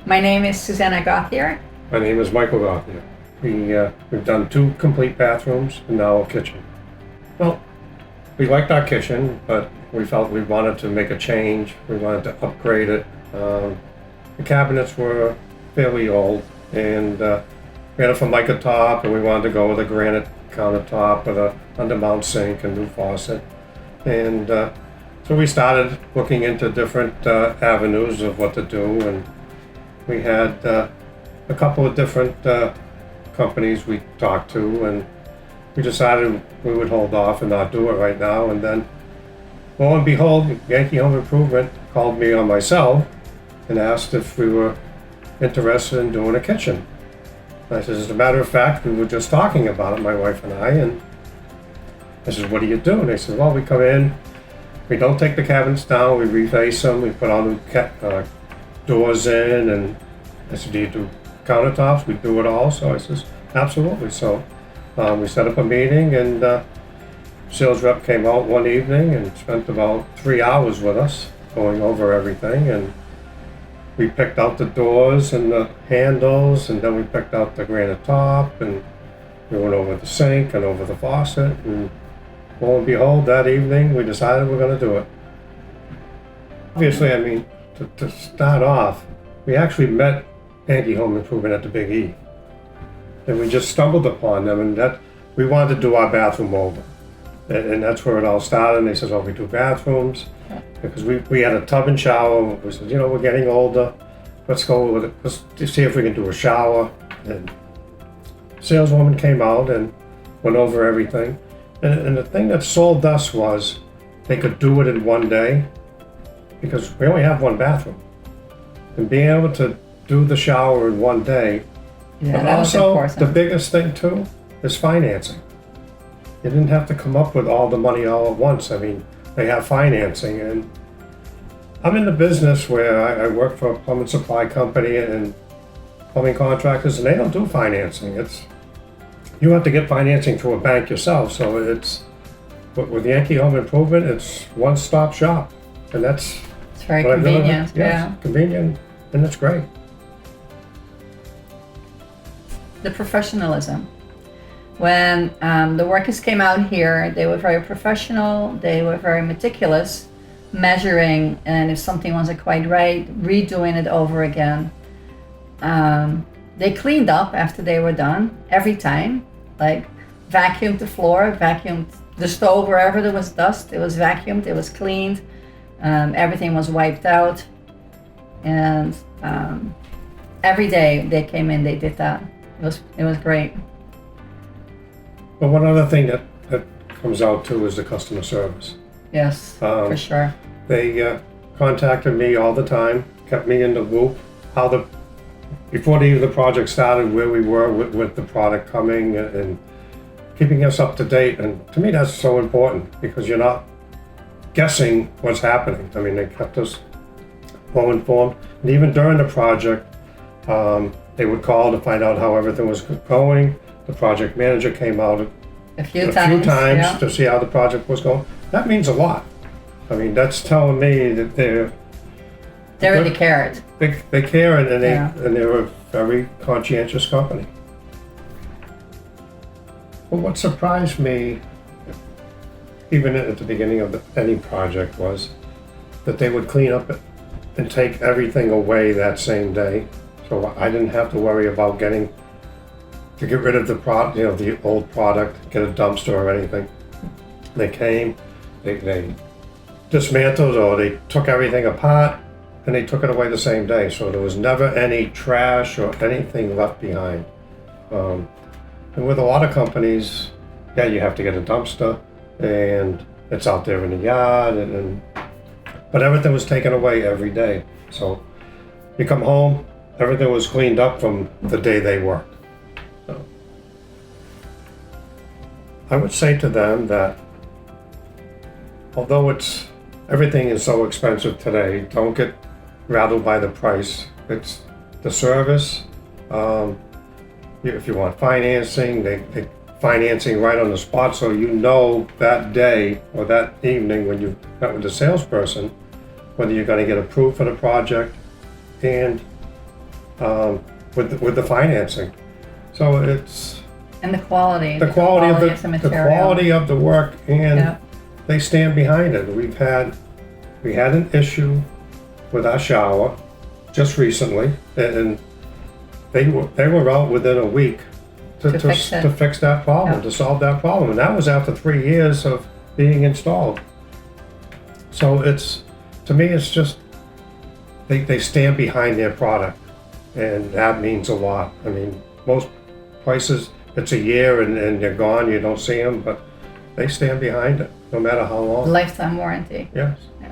My name is Susanna Gauthier. My name is Michael Gauthier. We've done 2 complete bathrooms and now a kitchen. Well, we liked our kitchen, but we felt we wanted to make a change. We wanted to upgrade it. The cabinets were fairly old, and we had a Formica top, and we wanted to go with a granite countertop with a undermount sink and new faucet. And so we started looking into different avenues of what to do, and we had a couple of different companies we talked to, and we decided we would hold off and not do it right now. And then, lo and behold, Yankee Home Improvement called me on my cell and asked if we were interested in doing a kitchen. I said, as a matter of fact, we were just talking about it, my wife and I said, what do you do? And they said, well, we come in, we don't take the cabinets down, we reface them, we put all new doors in, and I said, do you do countertops? We do it all. So I says, absolutely. So we set up a meeting, and sales rep came out one evening and spent about 3 hours with us going over everything, and we picked out the doors and the handles, and then we picked out the granite top, and we went over the sink and over the faucet, and lo and behold, that evening we decided we're going to do it. Obviously, I mean, to start off, we actually met Yankee Home Improvement at the Big E, and we just stumbled upon them, and that we wanted to do our bathroom over, and that's where it all started. And they said, oh, we do bathrooms, because we had a tub and shower. We said, we're getting older, let's go with it, let's see if we can do a shower. And the saleswoman came out and went over everything, and the thing that sold us was they could do it in one day, because we only have one bathroom, and being able to do the shower in one day. Yeah, but that was also important. the biggest thing too is financing. You didn't have to come up with all the money all at once. I mean, they have financing, and I'm in the business where I work for a plumbing supply company and plumbing contractors, and they don't do financing. You have to get financing through a bank yourself. So with Yankee Home Improvement, it's one-stop shop, and It's very what I've done. convenient. Yes, convenient, and it's great. The professionalism. When the workers came out here, they were very professional, they were very meticulous, measuring, and if something wasn't quite right, redoing it over again. They cleaned up after they were done every time, like vacuumed the floor, vacuumed the stove wherever there was dust, it was vacuumed, it was cleaned, everything was wiped out, and every day they came in, they did that. It was great. But one other thing that comes out too is the customer service. Yes, for sure. They contacted me all the time, kept me in the loop, before the project started, where we were with the product coming, and keeping us up to date. And to me, that's so important, because you're not guessing what's happening. I mean, they kept us well informed. And even during the project, they would call to find out how everything was going. The project manager came out a few times yeah. to see how the project was going. That means a lot. I mean, that's telling me that they really cared. They care, and they're a very conscientious company. Well, what surprised me, even at the beginning of any project, was that they would clean up and take everything away that same day. So I didn't have to worry about to get rid of the product, the old product, get a dumpster or anything. They came, they dismantled, or they took everything apart, and they took it away the same day. So there was never any trash or anything left behind. And with a lot of companies, you have to get a dumpster, and it's out there in the yard, but everything was taken away every day. So you come home, everything was cleaned up from the day they worked. So I would say to them that although everything is so expensive today, don't get rattled by the price. It's the service. If you want financing, they financing right on the spot, so that day or that evening when you met with the salesperson whether you're going to get approved for the project, and with the financing. So it's And the quality. the quality of the the material. quality of the work, and Yeah. they stand behind it. We had an issue with our shower just recently, and they were out within a week To fix it. to fix that problem, Yeah. to solve that problem, and that was after 3 years of being installed. So to me, it's just they stand behind their product, and that means a lot. I mean, most places it's a year and they're gone, you don't see them, but they stand behind it no matter how long. Lifetime warranty. Yes. Yeah.